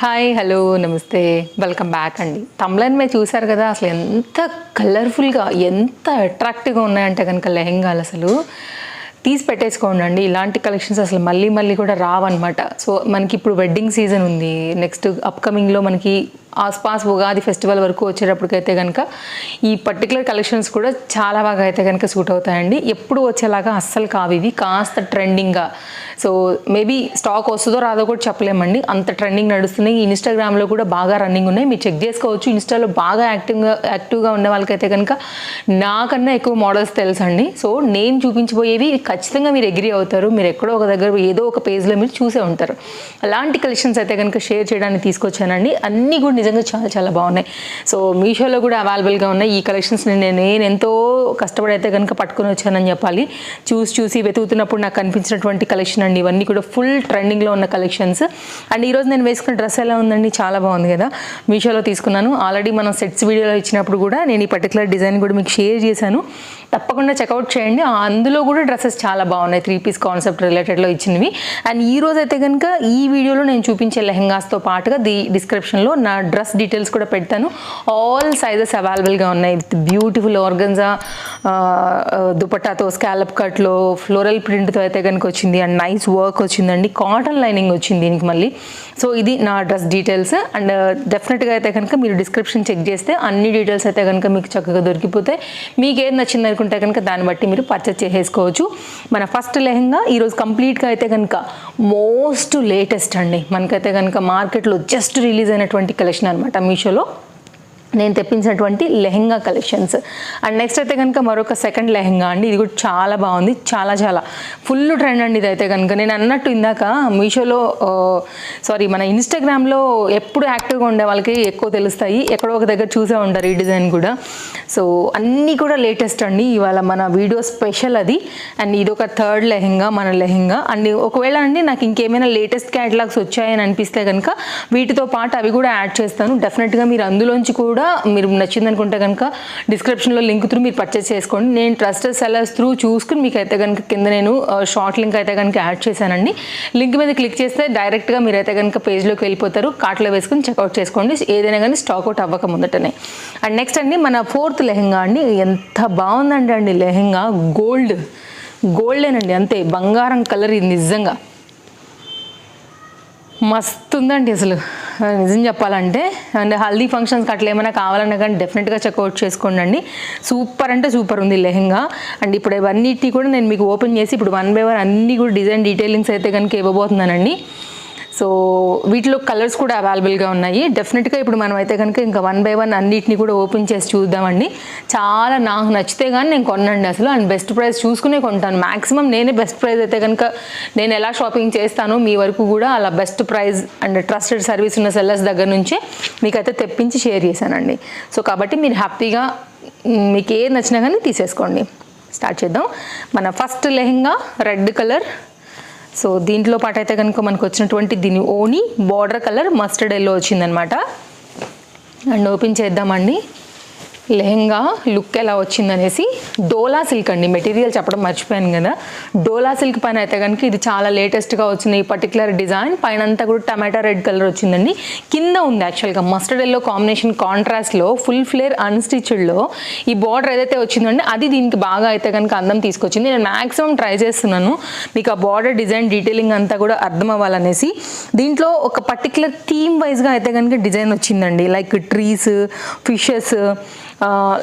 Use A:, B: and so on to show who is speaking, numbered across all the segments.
A: Hi hello నమస్తే welcome back అండి. తమ్లైన్ మీద చూసారు కదా, అసలు ఎంత కలర్ఫుల్గా ఎంత అట్రాక్టివ్గా ఉన్నాయంటే కనుక లెహెంగాలు అసలు తీసి పెట్టేసుకోండి అండి. ఇలాంటి కలెక్షన్స్ అసలు మళ్ళీ మళ్ళీ కూడా రావన్నమాట. సో మనకి ఇప్పుడు వెడ్డింగ్ సీజన్ ఉంది, నెక్స్ట్ అప్కమింగ్లో మనకి ఆస్పాస్ ఉగాది ఫెస్టివల్ వరకు వచ్చేటప్పటికైతే కనుక ఈ పర్టికులర్ కలెక్షన్స్ కూడా చాలా బాగా అయితే కనుక సూట్ అవుతాయండి. ఎప్పుడు వచ్చేలాగా అస్సలు కావు ఇవి, కాస్త ట్రెండింగ్గా. సో మేబీ స్టాక్ వస్తుందో రాదో కూడా చెప్పలేమండి, అంత ట్రెండింగ్ నడుస్తున్నాయి. ఇన్స్టాగ్రామ్లో కూడా బాగా రన్నింగ్ ఉన్నాయి, మీరు చెక్ చేసుకోవచ్చు. ఇన్స్టాలో బాగా యాక్టివ్గా ఉన్న వాళ్ళకైతే కనుక నాకన్నా ఎక్కువ మోడల్స్ తెలుసండి. సో నేను చూపించబోయేవి ఖచ్చితంగా మీరు అగ్రీ అవుతారు. మీరు ఎక్కడో ఒక దగ్గర ఏదో ఒక పేజ్లో మీరు చూసే ఉంటారు. అలాంటి కలెక్షన్స్ అయితే కనుక షేర్ చేయడానికి తీసుకొచ్చానండి. అన్నీ కూడా నిజంగా చాలా చాలా బాగున్నాయి. సో మీషోలో కూడా అవైలబుల్గా ఉన్నాయి ఈ కలెక్షన్స్. నేను ఎంతో కష్టపడి అయితే కనుక పట్టుకొని వచ్చానని చెప్పాలి. చూసి వెతుకుతున్నప్పుడు నాకు కనిపించినటువంటి కలెక్షన్ అండి ఇవన్నీ కూడా. ఫుల్ ట్రెండింగ్లో ఉన్న కలెక్షన్స్. అండ్ ఈరోజు నేను వేసుకున్న డ్రెస్ ఎలా ఉందండి, చాలా బాగుంది కదా. మీషోలో తీసుకున్నాను. ఆల్రెడీ మనం సెట్స్ వీడియోలో ఇచ్చినప్పుడు కూడా నేను ఈ పర్టికులర్ డిజైన్ కూడా మీకు షేర్ చేశాను, తప్పకుండా చెక్అవుట్ చేయండి. అందులో కూడా డ్రెస్సెస్ చాలా బాగున్నాయి, 3 పీస్ కాన్సెప్ట్ రిలేటెడ్లో ఇచ్చినవి. అండ్ ఈ రోజు అయితే కనుక ఈ వీడియోలో నేను చూపించే లెహెంగాస్తో పాటుగా డిస్క్రిప్షన్లో నా డ్రెస్ డీటెయిల్స్ కూడా పెడతాను. ఆల్ సైజెస్ అవైలబుల్గా ఉన్నాయి. విత్ బ్యూటిఫుల్ ఆర్గన్జా దుపట్టాతో, స్కాలప్ కట్లో, ఫ్లోరల్ ప్రింట్తో అయితే కనుక వచ్చింది. అండ్ నైస్ వర్క్ వచ్చిందండి, కాటన్ లైనింగ్ వచ్చింది దీనికి మళ్ళీ. సో ఇది నా డ్రెస్ డీటెయిల్స్. అండ్ డెఫినెట్గా అయితే కనుక మీరు డిస్క్రిప్షన్ చెక్ చేస్తే అన్ని డీటెయిల్స్ అయితే కనుక మీకు చక్కగా దొరికిపోతాయి. మీకు ఏది నచ్చింది అనుకుంటే కనుక దాన్ని బట్టి మీరు పర్చేస్ చేసేసుకోవచ్చు. మన ఫస్ట్ లెహెంగా ఈరోజు కంప్లీట్గా అయితే కనుక మోస్ట్ లేటెస్ట్ అండి. మనకైతే కనుక మార్కెట్లో జస్ట్ రిలీజ్ అయినటువంటి కలెక్షన్ అనమాట మీషోలో నేను తెప్పించినటువంటి లెహెంగా కలెక్షన్స్. అండ్ నెక్స్ట్ అయితే కనుక మరొక సెకండ్ లెహెంగా అండి. ఇది కూడా చాలా బాగుంది, చాలా చాలా ఫుల్ ట్రెండ్ అండి ఇది అయితే కనుక. నేను అన్నట్టు ఇందాక మీషోలో మన ఇన్స్టాగ్రామ్లో ఎప్పుడు యాక్టివ్గా ఉండే వాళ్ళకి ఎక్కువ తెలుస్తాయి, ఎక్కడో ఒక దగ్గర చూసే ఉంటారు ఈ డిజైన్ కూడా. సో అన్నీ కూడా లేటెస్ట్ అండి ఇవాళ మన వీడియో స్పెషల్ అది. అండ్ ఇది ఒక థర్డ్ లెహెంగా, మన లెహెంగా. అండ్ ఒకవేళ అండి నాకు ఇంకేమైనా లేటెస్ట్ క్యాటలాగ్స్ వచ్చాయని అనిపిస్తే కనుక వీటితో పాటు అవి కూడా యాడ్ చేస్తాను. డెఫినెట్గా మీరు అందులోంచి కూడా మీరు నచ్చింది అనుకుంటే కనుక డిస్క్రిప్షన్లో లింక్ త్రూ మీరు పర్చేస్ చేసుకోండి. నేను ట్రస్టెడ్ సెల్లర్స్ త్రూ చూసుకుని మీకు అయితే కనుక కింద నేను షార్ట్ లింక్ అయితే కనుక యాడ్ చేశానండి. లింక్ మీద క్లిక్ చేస్తే డైరెక్ట్గా మీరు అయితే కనుక పేజ్లోకి వెళ్ళిపోతారు. కార్ట్లో వేసుకుని చెక్అవుట్ చేసుకోండి, ఏదైనా కానీ స్టాక్అవుట్ అవ్వక ముందటనే. అండ్ నెక్స్ట్ అండి మన ఫోర్త్ లెహెంగా అండి. ఎంత బాగుందండి లెహెంగా, గోల్డేనండి, అంతే బంగారం కలర్. ఇది నిజంగా మస్తు ఉందండి అసలు నిజం చెప్పాలంటే. అండ్ హల్దీ ఫంక్షన్స్కి అట్లా ఏమైనా కావాలన్నా కానీ డెఫినెట్గా చెక్అవుట్ చేసుకోండి అండి. సూపర్ అంటే సూపర్ ఉంది లెహెంగా. అండ్ ఇప్పుడు ఇవన్నిటి కూడా నేను మీకు ఓపెన్ చేసి ఇప్పుడు 1 by 1 అన్నీ కూడా డిజైన్ డీటెయిలింగ్స్ అయితే కనుక ఇవ్వబోతున్నానండి. సో వీటిలో కలర్స్ కూడా అవైలబుల్గా ఉన్నాయి. డెఫినెట్గా ఇప్పుడు మనం అయితే కనుక ఇంకా 1 by 1 అన్నిటిని కూడా ఓపెన్ చేసి చూద్దామండి. చాలా నాకు నచ్చితే కానీ నేను కొనండి అసలు. అండ్ బెస్ట్ ప్రైస్ చూసుకునే కొంటాను. మ్యాక్సిమం నేనే బెస్ట్ ప్రైస్ అయితే కనుక నేను ఎలా షాపింగ్ చేస్తానో మీ వరకు కూడా అలా best price and trusted service ఉన్న సెల్లర్స్ దగ్గర నుంచే మీకైతే తెప్పించి షేర్ చేశానండి. సో కాబట్టి మీరు హ్యాపీగా మీకు ఏది నచ్చినా కానీ తీసేసుకోండి. స్టార్ట్ చేద్దాం. మన first lehenga red colour. So దీంట్లో పాటు అయితే కనుక మనకు వచ్చినటువంటి దీని ఓని బార్డర్ కలర్ మస్టర్డ్ ఎల్లో వచ్చిందనమాట. అండ్ ఓపెన్ చేద్దామండి లెహెంగా లుక్ ఎలా వచ్చిందనేసి. డోలా సిల్క్ అండి, మెటీరియల్ చెప్పడం మర్చిపోయాను కదా. డోలా సిల్క్ పైన అయితే కనుక ఇది చాలా లేటెస్ట్గా వచ్చింది ఈ పర్టికులర్ డిజైన్. పైన అంతా కూడా టమాటా రెడ్ కలర్ వచ్చిందండి. కింద ఉంది యాక్చువల్గా మస్టర్డ్ ఎల్లో కాంబినేషన్ కాంట్రాస్ట్లో ఫుల్ ఫ్లేర్ అన్స్టిచ్డ్లో ఈ బార్డర్ ఏదైతే వచ్చిందండి అది దీనికి బాగా అయితే కనుక అందం తీసుకొచ్చింది. నేను మ్యాక్సిమం ట్రై చేస్తున్నాను మీకు ఆ బార్డర్ డిజైన్ డీటెయిలింగ్ అంతా కూడా అర్థం అవ్వాలనేసి. దీంట్లో ఒక పర్టికులర్ థీమ్ వైజ్గా అయితే కనుక డిజైన్ వచ్చిందండి. Like trees, fishes,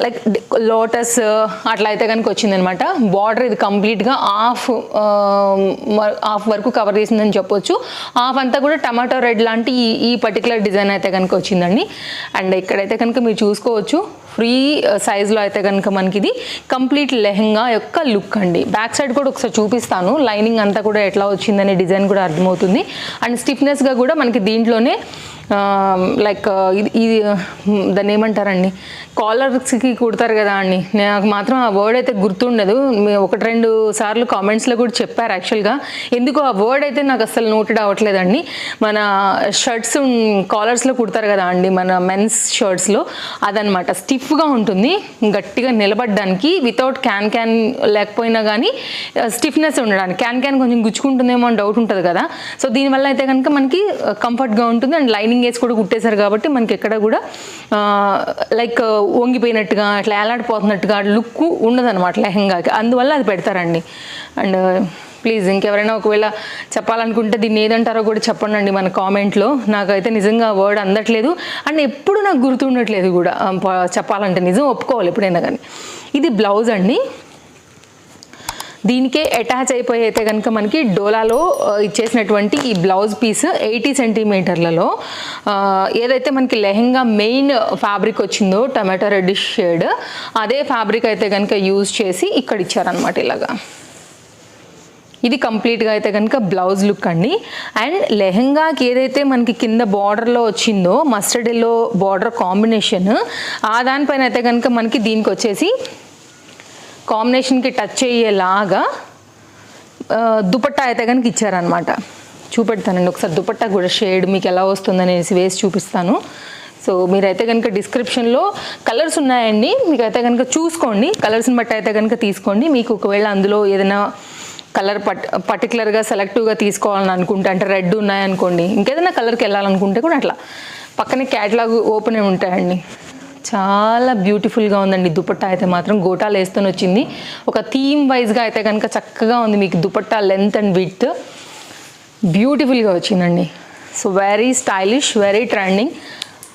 A: like lotus అట్లా అయితే కనుక వచ్చిందనమాట. బార్డర్ ఇది కంప్లీట్గా హాఫ్ వరకు కవర్ చేసిందని చెప్పొచ్చు. హాఫ్ అంతా కూడా టమాటో రెడ్ లాంటి ఈ పర్టికులర్ డిజైన్ అయితే కనుక వచ్చిందండి. అండ్ ఇక్కడైతే కనుక మీరు చూసుకోవచ్చు ఫ్రీ సైజ్లో అయితే కనుక మనకి ఇది కంప్లీట్ లెహెంగా యొక్క లుక్ అండి. బ్యాక్ సైడ్ కూడా ఒకసారి చూపిస్తాను, లైనింగ్ అంతా కూడా ఎట్లా వచ్చిందనే డిజైన్ కూడా అర్థమవుతుంది. అండ్ స్టిఫ్నెస్గా కూడా మనకి దీంట్లోనే లైక్ ఇది దాన్ని ఏమంటారండి, కాలర్స్కి కుడతారు కదా అండి. నాకు మాత్రం ఆ వర్డ్ అయితే గుర్తుండదు. 1-2 సార్లు కామెంట్స్లో కూడా చెప్పారు యాక్చువల్గా. ఎందుకో ఆ వర్డ్ అయితే నాకు అసలు నోటెడ్ అవ్వట్లేదండి. మన షర్ట్స్ కాలర్స్లో కుడతారు కదా అండి మన మెన్స్ షర్ట్స్లో, అదనమాట. స్టిఫ్గా ఉంటుంది, గట్టిగా నిలబడడానికి, వితౌట్ క్యాన్ లేకపోయినా కానీ స్టిఫ్నెస్ ఉండడానికి. క్యాన్ కొంచెం గుచ్చుకుంటుందేమో అని డౌట్ ఉంటుంది కదా. సో దీనివల్ల అయితే కనుక మనకి కంఫర్ట్గా ఉంటుంది. అండ్ లైనింగ్ లైనింగ్ వేసి కూడా కుట్టేశారు కాబట్టి మనకి ఎక్కడ కూడా లైక్ వంగిపోయినట్టుగా అట్లా ఏలాడిపోతున్నట్టుగా లుక్ ఉండదన్నమాట లెహంగాకి, అందువల్ల అది పెడతారండి. అండ్ ప్లీజ్ ఇంకెవరైనా ఒకవేళ చెప్పాలనుకుంటే దీన్ని ఏదంటారో కూడా చెప్పండి మన కామెంట్లో. నాకైతే నిజంగా వర్డ్ అందట్లేదు అండ్ ఎప్పుడు నాకు గుర్తుండట్లేదు కూడా చెప్పాలంటే, నిజం ఒప్పుకోవాలి ఎప్పుడైనా కానీ. ఇది బ్లౌజ్ అండి. దీనికే అటాచ్ అయిపోయి అయితే కనుక మనకి డోలాలో ఇచ్చేసినటువంటి ఈ బ్లౌజ్ పీస్ 80 సెంటీమీటర్లలో ఏదైతే మనకి లెహంగా మెయిన్ ఫ్యాబ్రిక్ వచ్చిందో టమాటో రెడ్డిష్ షేడ్, అదే ఫ్యాబ్రిక్ అయితే కనుక యూజ్ చేసి ఇక్కడ ఇచ్చారనమాట ఇలాగా. ఇది కంప్లీట్గా అయితే కనుక బ్లౌజ్ లుక్ అండి. అండ్ లెహంగాకి ఏదైతే మనకి కింద బార్డర్లో వచ్చిందో మస్టర్డ్ ఎల్లో బార్డర్ కాంబినేషన్, ఆ దానిపైన అయితే కనుక మనకి దీనికి వచ్చేసి కాంబినేషన్కి టచ్ అయ్యేలాగా దుపట్టా అయితే కనుక ఇచ్చారనమాట. చూపెడతానండి ఒకసారి దుపట్టా కూడా షేడ్ మీకు ఎలా వస్తుందనేసి వేసి చూపిస్తాను. సో మీరైతే కనుక డిస్క్రిప్షన్లో కలర్స్ ఉన్నాయండి, మీకైతే కనుక చూసుకోండి, కలర్స్ని బట్టి అయితే కనుక తీసుకోండి. మీకు ఒకవేళ అందులో ఏదైనా కలర్ పర్టికులర్గా సెలెక్టివ్గా తీసుకోవాలని అనుకుంటే, అంటే రెడ్ ఉన్నాయనుకోండి, ఇంకేదైనా కలర్కి వెళ్ళాలనుకుంటే కూడా అట్లా పక్కనే క్యాటలాగ్ ఓపెన్ అయి ఉంటాయండి. చాలా బ్యూటిఫుల్గా ఉందండి దుపట్టా అయితే మాత్రం. గోటాలు వేస్తూనే వచ్చింది, ఒక థీమ్ వైజ్గా అయితే కనుక చక్కగా ఉంది. మీకు దుపట్టా లెంత్ అండ్ విడ్త్ బ్యూటిఫుల్గా వచ్చిందండి. So very stylish, very trending,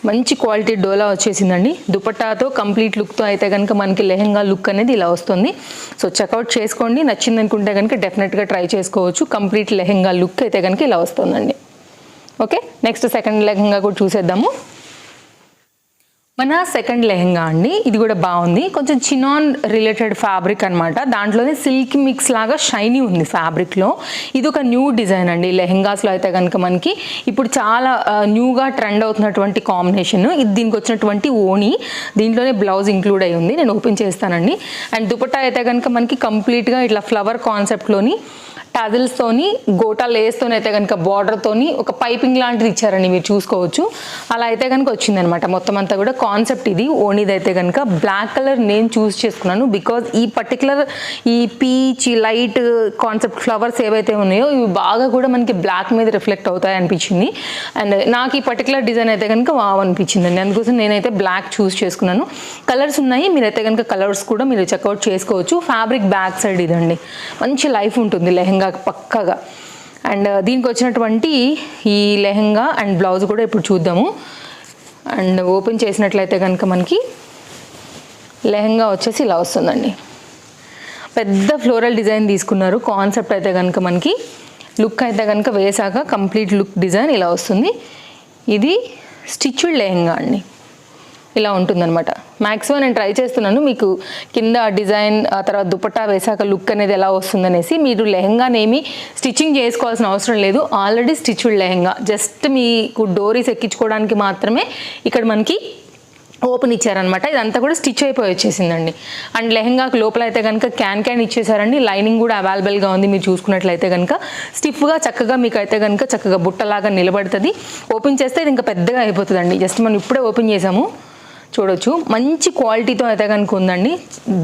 A: మంచి క్వాలిటీ డోలా వచ్చేసిందండి. దుపట్టాతో కంప్లీట్ లుక్తో అయితే కనుక మనకి లెహంగా లుక్ అనేది ఇలా వస్తుంది. సో చెక్అవుట్ చేసుకోండి, నచ్చింది అనుకుంటే కనుక డెఫినెట్గా ట్రై చేసుకోవచ్చు. కంప్లీట్ లెహంగా లుక్ అయితే కనుక ఇలా వస్తుందండి. ఓకే, నెక్స్ట్ సెకండ్ లెహంగా కూడా చూసేద్దాము. మన సెకండ్ లెహంగా అండి, ఇది కూడా బాగుంది. కొంచెం చినాన్ రిలేటెడ్ ఫ్యాబ్రిక్ అనమాట, దాంట్లోనే సిల్క్ మిక్స్ లాగా షైనీ ఉంది ఫ్యాబ్రిక్లో. ఇది ఒక న్యూ డిజైన్ అండి లెహంగాస్లో అయితే కనుక మనకి ఇప్పుడు చాలా న్యూగా ట్రెండ్ అవుతున్నటువంటి కాంబినేషన్. ఇది దీనికి వచ్చినటువంటి ఓణి, దీంట్లోనే బ్లౌజ్ ఇంక్లూడ్ అయి ఉంది. నేను ఓపెన్ చేస్తానండి. అండ్ దుపట్టా అయితే కనుక మనకి కంప్లీట్గా ఇట్లా ఫ్లవర్ కాన్సెప్ట్లోని టజిల్స్తోని గోటా లేస్తోని అయితే కనుక బార్డర్తోని ఒక పైపింగ్ లాంటిది ఇచ్చారండి, మీరు చూసుకోవచ్చు. అలా అయితే కనుక వచ్చిందనమాట మొత్తం అంతా కూడా కాన్సెప్ట్. ఇది ఓణిది అయితే కనుక బ్లాక్ కలర్ నేను చూస్ చేసుకున్నాను, బికాజ్ ఈ పర్టికులర్ ఈ పీచ్ లైట్ కాన్సెప్ట్ ఫ్లవర్స్ ఏవైతే ఉన్నాయో ఇవి బాగా కూడా మనకి బ్లాక్ మీద రిఫ్లెక్ట్ అవుతాయి అనిపించింది. అండ్ నాకు ఈ పర్టికులర్ డిజైన్ అయితే కనుక వావ్ అనిపించిందండి, అందుకోసం నేనైతే బ్లాక్ చూస్ చేసుకున్నాను. కలర్స్ ఉన్నాయి, మీరైతే కనుక కలర్స్ కూడా మీరు చెక్అవుట్ చేసుకోవచ్చు. ఫ్యాబ్రిక్ బ్యాక్ సైడ్ ఇదండి, మంచి లైఫ్ ఉంటుంది లెహంగా పక్కగా. అండ్ దీనికి వచ్చినటువంటి ఈ లెహంగా అండ్ బ్లౌజ్ కూడా ఇప్పుడు చూద్దాము. అండ్ ఓపెన్ చేసినట్లయితే కనుక మనకి లెహంగా వచ్చేసి ఇలా వస్తుందండి. పెద్ద ఫ్లోరల్ డిజైన్ తీసుకున్నారు. కాన్సెప్ట్ అయితే కనుక మనకి లుక్ అయితే కనుక వేసాక కంప్లీట్ లుక్ డిజైన్ ఇలా వస్తుంది. ఇది స్టిచ్డ్ లెహంగా అండి, ఇలా ఉంటుందన్నమాట. మ్యాక్సిమం నేను ట్రై చేస్తున్నాను మీకు కింద డిజైన్ ఆ తర్వాత దుపట్టా వేసాక లుక్ అనేది ఎలా వస్తుందనేసి. మీరు లెహంగానేమి స్టిచ్చింగ్ చేసుకోవాల్సిన అవసరం లేదు, ఆల్రెడీ స్టిచ్డ్ లెహంగా, జస్ట్ మీకు డోరీస్ ఎక్కించుకోవడానికి మాత్రమే ఇక్కడ మనకి ఓపెన్ ఇచ్చారనమాట. ఇదంతా కూడా స్టిచ్ అయిపోయి వచ్చేసిందండి. అండ్ లెహంగాకి లోపల అయితే కనుక క్యాన్ ఇచ్చేసారండి. లైనింగ్ కూడా అవైలబుల్గా ఉంది, మీరు చూసుకున్నట్లయితే కనుక స్టిఫ్గా చక్కగా మీకు అయితే కనుక చక్కగా బుట్టలాగా నిలబడుతుంది. ఓపెన్ చేస్తే ఇది ఇంకా పెద్దగా అయిపోతుందండి. జస్ట్ మనం ఇప్పుడే ఓపెన్ చేసాము, చూడొచ్చు. మంచి క్వాలిటీతో అయితే కనుక ఉందండి,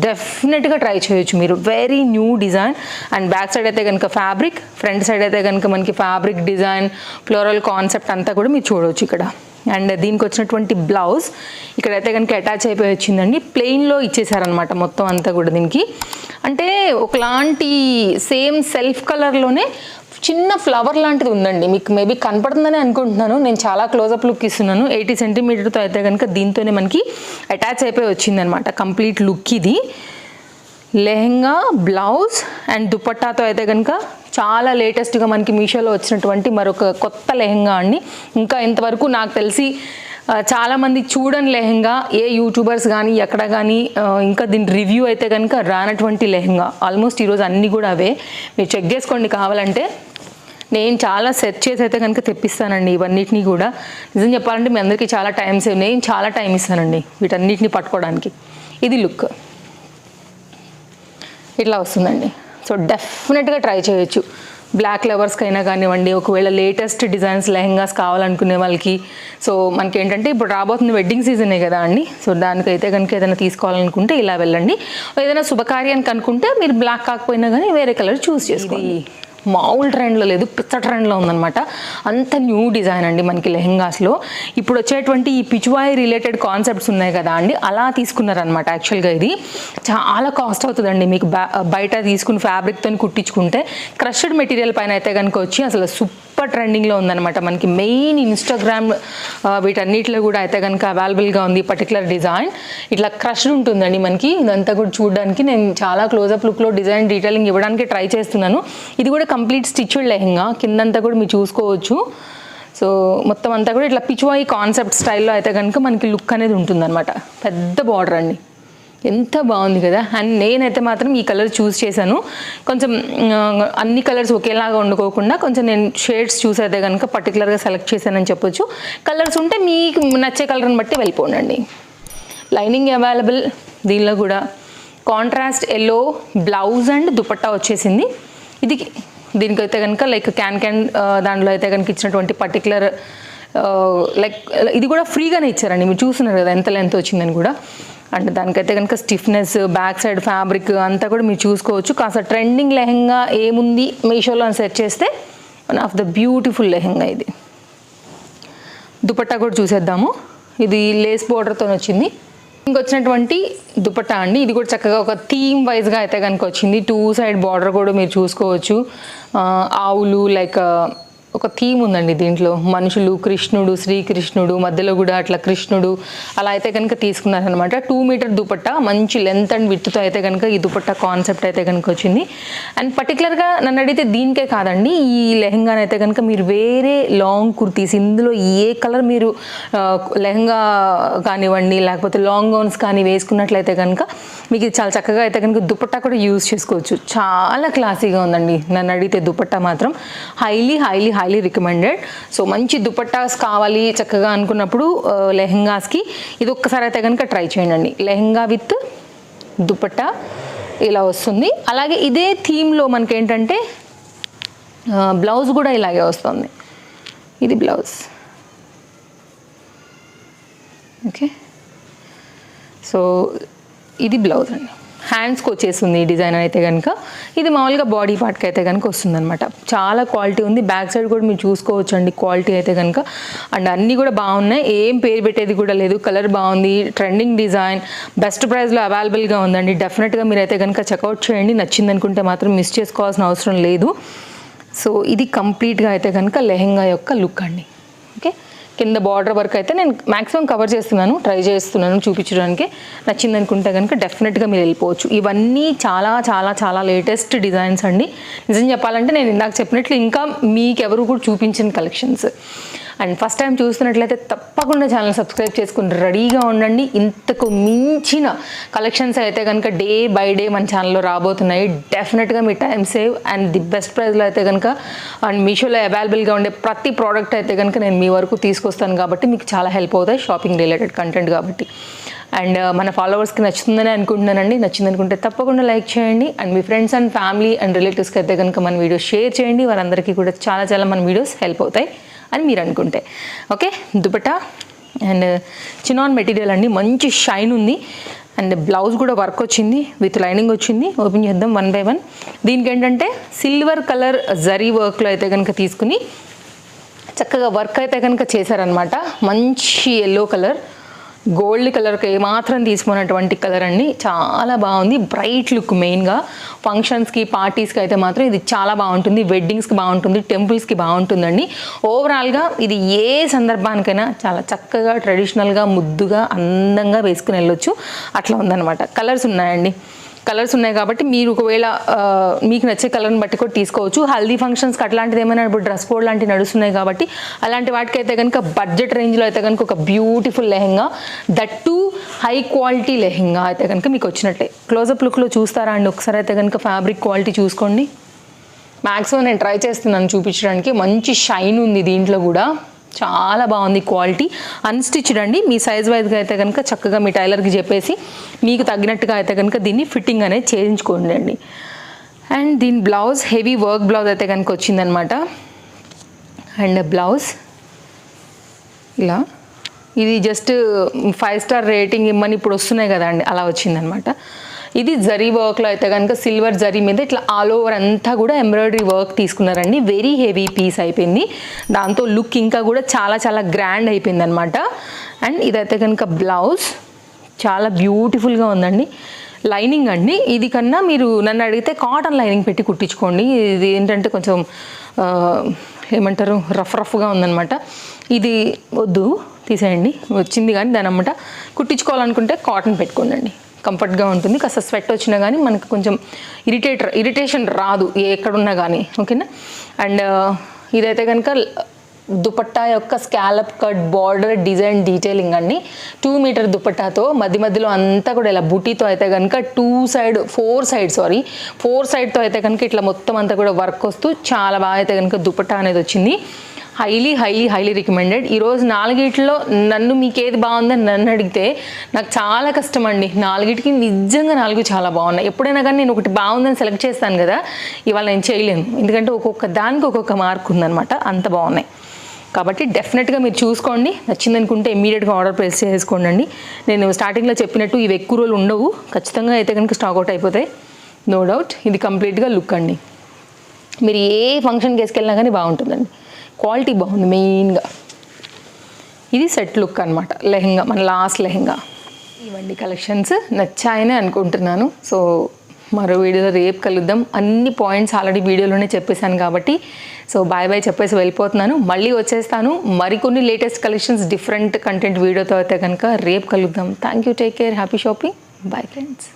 A: డెఫినెట్గా ట్రై చేయొచ్చు మీరు. Very new design. And back side అయితే కనుక ఫ్యాబ్రిక్, ఫ్రంట్ సైడ్ అయితే కనుక మనకి ఫ్యాబ్రిక్ డిజైన్ ఫ్లోరల్ కాన్సెప్ట్ అంతా కూడా మీరు చూడవచ్చు ఇక్కడ. అండ్ దీనికి వచ్చినటువంటి బ్లౌజ్ ఇక్కడైతే కనుక అటాచ్ అయిపోయి వచ్చిందండి. ప్లెయిన్లో ఇచ్చేసారనమాట మొత్తం అంతా కూడా. దీనికి అంటే ఒకలాంటి సేమ్ సెల్ఫ్ కలర్లోనే చిన్న ఫ్లవర్ లాంటిది ఉందండి, మీకు మేబీ కనపడుతుందని అనుకుంటున్నాను. నేను చాలా క్లోజప్ లుక్ ఇస్తున్నాను. 80 సెంటీమీటర్తో అయితే కనుక దీంతోనే మనకి అటాచ్ అయిపోయి వచ్చిందనమాట కంప్లీట్ లుక్. ఇది లెహంగా, బ్లౌజ్ అండ్ దుపట్టాతో అయితే కనుక చాలా లేటెస్ట్గా మనకి మీషోలో వచ్చినటువంటి మరొక కొత్త లెహంగా అండి. ఇంకా ఇంతవరకు నాకు తెలిసి చాలామంది చూడని లెహంగా, ఏ యూట్యూబర్స్ కానీ ఎక్కడ కానీ ఇంకా దీని రివ్యూ అయితే కనుక రానటువంటి లెహంగా. ఆల్మోస్ట్ ఈరోజు అన్నీ కూడా అవే, మీరు చెక్ చేసుకోండి కావాలంటే. నేను చాలా సెర్చ్ చేసి అయితే కనుక తెప్పిస్తానండి ఇవన్నిటిని కూడా. నిజం చెప్పాలంటే మీ అందరికీ చాలా టైం సేవ్, నేను చాలా టైం ఇస్తానండి వీటన్నిటిని పట్టుకోవడానికి. ఇది లుక్ ఇట్లా వస్తుందండి. సో డెఫినెట్గా ట్రై చేయొచ్చు. బ్లాక్ లవర్స్కి అయినా కానివ్వండి, ఒకవేళ లేటెస్ట్ డిజైన్స్ లెహంగాస్ కావాలనుకునే వాళ్ళకి. సో మనకి ఏంటంటే ఇప్పుడు రాబోతుంది వెడ్డింగ్ సీజనే కదా అండి. సో దానికైతే కనుక ఏదైనా తీసుకోవాలనుకుంటే ఇలా వెళ్ళండి. ఏదైనా శుభకార్యానికి అనుకుంటే మీరు బ్లాక్ కాకపోయినా కానీ వేరే కలర్ చూస్ చేసుకోండి. మామూలు ట్రెండ్లో లేదు, పిచ్చ ట్రెండ్లో ఉందన్నమాట. అంత న్యూ డిజైన్ అండి మనకి లెహెంగాస్లో. ఇప్పుడు వచ్చేటువంటి ఈ పిచ్వాయి రిలేటెడ్ కాన్సెప్ట్స్ ఉన్నాయి కదా అండి, అలా తీసుకున్నారనమాట. యాక్చువల్గా ఇది చాలా కాస్ట్ అవుతుందండి మీకు బయట తీసుకుని ఫ్యాబ్రిక్తో కుట్టించుకుంటే. క్రష్డ్ మెటీరియల్ పైన అయితే కనుక వచ్చి అసలు సూపర్ ట్రెండింగ్లో ఉందన్నమాట. మనకి మెయిన్ ఇన్స్టాగ్రామ్ వీటన్నిటిలో కూడా అయితే కనుక అవైలబుల్గా ఉంది పర్టికులర్ డిజైన్. ఇట్లా క్రష్డ్ ఉంటుందండి మనకి. ఇదంతా కూడా చూడడానికి నేను చాలా క్లోజప్ లుక్లో డిజైన్ డీటెయిలింగ్ ఇవ్వడానికి ట్రై చేస్తున్నాను. ఇది కూడా కంప్లీట్ స్టిచ్డ్ లెహెంగా, కిందంతా కూడా మీరు చూసుకోవచ్చు. సో మొత్తం అంతా కూడా ఇట్లా పిచ్వాయి కాన్సెప్ట్ స్టైల్లో అయితే కనుక మనకి లుక్ అనేది ఉంటుందన్నమాట. పెద్ద బార్డర్ అండి, ఎంత బాగుంది కదా. అండ్ నేనైతే మాత్రం ఈ కలర్ చూస్ చేశాను. కొంచెం అన్ని కలర్స్ ఒకేలాగా వండుకోకుండా కొంచెం నేను షేడ్స్ చూసి అయితే కనుక పర్టికులర్గా సెలెక్ట్ చేశానని చెప్పొచ్చు. కలర్స్ ఉంటే మీకు నచ్చే కలర్ని బట్టి వెళ్ళిపోండి. Lining available. దీనిలో కూడా contrast yellow blouse and dupatta వచ్చేసింది. దీనికైతే కనుక లైక్ క్యాన్ దాంట్లో అయితే కనుక ఇచ్చినటువంటి పర్టికులర్ లైక్ ఇది కూడా ఫ్రీగానే ఇచ్చారండి. మీరు చూస్తున్నారు కదా ఎంత లెంత్ వచ్చిందని కూడా. అండ్ దానికైతే కనుక స్టిఫ్నెస్, బ్యాక్ సైడ్ ఫ్యాబ్రిక్ అంతా కూడా మీరు చూసుకోవచ్చు. కాస్త ట్రెండింగ్ లెహెంగా ఏముంది మీషోలో అని సెర్చ్ చేస్తే one of the beautiful lehenga ఇది. దుపట్టా కూడా చూసేద్దాము. ఇది లేస్ బోర్డర్తో వచ్చింది. ఇంకొచ్చినటువంటి దుపట్టా అండి, ఇది కూడా చక్కగా ఒక థీమ్ వైజ్గా అయితే కనుక వచ్చింది. 2 సైడ్ బార్డర్ కూడా మీరు చూసుకోవచ్చు. ఆవులు లైక్ ఒక థీమ్ ఉందండి దీంట్లో. మనుషులు, కృష్ణుడు, శ్రీకృష్ణుడు, మధ్యలో కూడా అట్లా కృష్ణుడు అలా అయితే కనుక తీసుకున్నారనమాట. 2 మీటర్ దుపట్టా, మంచి లెంత్ అండ్ విడ్త్తో అయితే కనుక ఈ దుపట్టా కాన్సెప్ట్ అయితే కనుక వచ్చింది. అండ్ పర్టికులర్గా నన్ను అడిగితే దీనికే కాదండి, ఈ లెహెంగాని అయితే కనుక మీరు వేరే లాంగ్ కుర్తీస్, ఇందులో ఏ కలర్ మీరు లెహెంగా కానివ్వండి లేకపోతే లాంగ్ గౌన్స్ కానీ వేసుకున్నట్లయితే కనుక మీకు ఇది చాలా చక్కగా అయితే కనుక దుపట్టా కూడా యూజ్ చేసుకోవచ్చు. చాలా క్లాసీగా ఉందండి నన్ను అడిగితే దుపట్టా మాత్రం. Highly recommended. సో మంచి దుపట్టాస్ కావాలి చక్కగా అనుకున్నప్పుడు లెహెంగాస్కి ఇది ఒక్కసారి అయితే కనుక ట్రై చేయండి. లెహెంగా విత్ దుపట్టా ఇలా వస్తుంది. అలాగే ఇదే థీమ్లో మనకేంటంటే బ్లౌజ్ కూడా ఇలాగే వస్తుంది. ఇది బ్లౌజ్. ఓకే, సో ఇది బ్లౌజ్ అండి. హ్యాండ్స్కి వచ్చేస్తుంది ఈ డిజైన్ అయితే కనుక. ఇది మామూలుగా బాడీ పార్ట్కి అయితే కనుక వస్తుందన్నమాట. చాలా క్వాలిటీ ఉంది. బ్యాక్ సైడ్ కూడా మీరు చూసుకోవచ్చు అండి క్వాలిటీ అయితే కనుక. అండ్ అన్నీ కూడా బాగున్నాయి, ఏం పేరు పెట్టేది కూడా లేదు. కలర్ బాగుంది, ట్రెండింగ్ డిజైన్, బెస్ట్ ప్రైస్లో అవైలబుల్గా ఉందండి. డెఫినెట్గా మీరు అయితే కనుక చెక్అవుట్ చేయండి. నచ్చింది అనుకుంటే మాత్రం మిస్ చేసుకోవాల్సిన అవసరం లేదు. సో ఇది కంప్లీట్గా అయితే కనుక లెహెంగా యొక్క లుక్ అండి. ఓకే, కింద బార్డర్ వర్క్ అయితే నేను మ్యాక్సిమం కవర్ చేస్తున్నాను, ట్రై చేస్తున్నాను చూపించడానికి. నచ్చింది అనుకుంటే కనుక డెఫినెట్గా మీరు వెళ్ళిపోవచ్చు. ఇవన్నీ చాలా చాలా చాలా లేటెస్ట్ డిజైన్స్ అండి. నిజం చెప్పాలంటే నేను ఇందాక చెప్పినట్లు ఇంకా మీకెవరు కూడా చూపించిన కలెక్షన్స్. అండ్ ఫస్ట్ టైం చూస్తున్నట్లయితే తప్పకుండా ఛానల్ సబ్స్క్రైబ్ చేసుకుని రెడీగా ఉండండి. ఇంతకు మించిన కలెక్షన్స్ అయితే కనుక డే బై డే మన ఛానల్లో రాబోతున్నాయి. డెఫినెట్గా మీ time save and the best ప్రైస్లో అయితే కనుక అండ్ మీషోలో అవైలబుల్గా ఉండే ప్రతి ప్రోడక్ట్ అయితే కనుక నేను మీ వరకు తీసుకొస్తాను కాబట్టి మీకు చాలా హెల్ప్ అవుతాయి షాపింగ్ రిలేటెడ్ కంటెంట్ కాబట్టి. అండ్ మన ఫాలోవర్స్కి నచ్చుతుందని అనుకుంటున్నానండి. నచ్చింది అనుకుంటే తప్పకుండా లైక్ చేయండి. And me friends and family and రిలేటివ్స్కి అయితే కనుక మన వీడియోస్ షేర్ చేయండి. వారందరికీ కూడా చాలా చాలా మన వీడియోస్ హెల్ప్ అవుతాయి అని మీరు అనుకుంటే. Okay, dupatta and chinon material అండి, మంచి షైన్ ఉంది. అండ్ బ్లౌజ్ కూడా వర్క్ వచ్చింది, విత్ లైనింగ్ వచ్చింది. ఓపెన్ చేద్దాం 1 by 1. దీనికి ఏంటంటే సిల్వర్ కలర్ జరీ వర్క్లో అయితే కనుక తీసుకుని చక్కగా వర్క్ అయితే కనుక చేశారనమాట. మంచి ఎల్లో కలర్, గోల్డ్ కలర్కి ఏమాత్రం తీసుకున్నటువంటి కలర్ అండి. చాలా బాగుంది, బ్రైట్ లుక్. మెయిన్గా ఫంక్షన్స్కి, పార్టీస్కి అయితే మాత్రం ఇది చాలా బాగుంటుంది. వెడ్డింగ్స్కి బాగుంటుంది, టెంపుల్స్కి బాగుంటుందండి. ఓవరాల్గా ఇది ఏ సందర్భానికైనా చాలా చక్కగా ట్రెడిషనల్గా ముద్దుగా అందంగా వేసుకుని వెళ్ళొచ్చు. అట్లా ఉందన్నమాట. కలర్స్ ఉన్నాయండి, కలర్స్ ఉన్నాయి కాబట్టి మీరు ఒకవేళ మీకు నచ్చే కలర్ని బట్టి కూడా తీసుకోవచ్చు. హల్దీ ఫంక్షన్స్కి అట్లాంటిది ఏమైనా ఇప్పుడు డ్రెస్ కోడ్ లాంటివి నడుస్తున్నాయి కాబట్టి అలాంటి వాటికి అయితే కనుక బడ్జెట్ రేంజ్లో అయితే కనుక ఒక beautiful lehenga, that to high quality lehenga అయితే కనుక మీకు వచ్చినట్టే. క్లోజప్ లుక్లో చూస్తారా అండి ఒకసారి అయితే కనుక ఫ్యాబ్రిక్ క్వాలిటీ చూసుకోండి. మ్యాక్సిమం నేను ట్రై చేస్తున్నాను చూపించడానికి. మంచి షైన్ ఉంది దీంట్లో కూడా, చాలా బాగుంది క్వాలిటీ. అన్స్టిచ్డ్ అండి. మీ సైజ్ వైజ్గా అయితే కనుక చక్కగా మీ టైలర్కి చెప్పేసి మీకు తగ్గినట్టుగా అయితే కనుక దీన్ని ఫిట్టింగ్ అనేది చేయించుకోండి అండి. అండ్ దీని బ్లౌజ్ హెవీ వర్క్ బ్లౌజ్ అయితే కనుక వచ్చిందనమాట. అండ్ బ్లౌజ్ ఇలా ఇది జస్ట్ 5 స్టార్ రేటింగ్ ఇమ్మని ఇప్పుడు వస్తున్నాయి కదా అండి, అలా వచ్చిందనమాట. ఇది జరీ వర్క్లో అయితే కనుక సిల్వర్ జరీ మీద ఇట్లా ఆల్ ఓవర్ అంతా కూడా ఎంబ్రాయిడరీ వర్క్ తీసుకున్నారండి. వెరీ హెవీ పీస్ అయిపోయింది. దాంతో లుక్ ఇంకా కూడా చాలా చాలా గ్రాండ్ అయిపోయింది అనమాట. అండ్ ఇదైతే కనుక బ్లౌజ్ చాలా బ్యూటిఫుల్గా ఉందండి. లైనింగ్ అండి, ఇది కన్నా మీరు నన్ను అడిగితే కాటన్ లైనింగ్ పెట్టి కుట్టించుకోండి. ఇది ఏంటంటే కొంచెం ఏమంటారు రఫ్గా ఉందన్నమాట. ఇది వద్దు, తీసేయండి. వచ్చింది కానీ దాని అన్నమాట కుట్టించుకోవాలనుకుంటే కాటన్ పెట్టుకోండి, కంఫర్ట్గా ఉంటుంది. కాస్త స్వెట్ వచ్చినా కానీ మనకు కొంచెం ఇరిటేషన్ రాదు ఎక్కడున్నా కానీ, ఓకేనా. అండ్ ఇదైతే కనుక దుపట్టా యొక్క scallop cut border design detailing అండి. 2 మీటర్ దుపట్టాతో మధ్యలో అంతా కూడా ఇలా బుటీతో అయితే కనుక 4 సైడ్తో అయితే కనుక ఇట్లా మొత్తం అంతా కూడా వర్క్ వస్తూ చాలా బాగా అయితే కనుక దుపట్టా అనేది వచ్చింది. Highly recommended. ఈరోజు 4 నన్ను మీకు ఏది బాగుందని నన్ను అడిగితే నాకు చాలా కష్టం అండి. 4 నిజంగా 4 చాలా బాగున్నాయి. ఎప్పుడైనా కానీ నేను ఒకటి బాగుందని సెలెక్ట్ చేస్తాను కదా, ఇవాళ నేను చేయలేను. ఎందుకంటే ఒక్కొక్క దానికి ఒక్కొక్క మార్క్ ఉందన్నమాట, అంత బాగున్నాయి. కాబట్టి డెఫినెట్గా మీరు చూసుకోండి. నచ్చిందనుకుంటే ఇమ్మీడియట్గా ఆర్డర్ ప్లేస్ చేసుకోండి. నేను స్టార్టింగ్లో చెప్పినట్టు ఇవి ఎక్కువ రోజులు ఉండవు, ఖచ్చితంగా అయితే కనుక స్టాక్ అవుట్ అయిపోతాయి, నో డౌట్. ఇది కంప్లీట్గా లుక్ అండి. మీరు ఏ ఫంక్షన్కి వేసుకెళ్ళినా కానీ బాగుంటుందండి. క్వాలిటీ బాగుంది మెయిన్గా. ఇది సెట్ లుక్ అనమాట, లెహెంగా, మన లాస్ట్ లెహెంగా. ఇవండి కలెక్షన్స్, నచ్చాయని అనుకుంటున్నాను. సో మరో వీడియోలో రేపు కలుద్దాం. అన్ని పాయింట్స్ ఆల్రెడీ వీడియోలోనే చెప్పేశాను కాబట్టి సో బాయ్ చెప్పేసి వెళ్ళిపోతున్నాను. మళ్ళీ వచ్చేస్తాను మరికొన్ని లేటెస్ట్ కలెక్షన్స్ డిఫరెంట్ కంటెంట్ వీడియోతో అయితే కనుక రేపు కలుద్దాం. Thank you, take care, happy shopping, bye friends.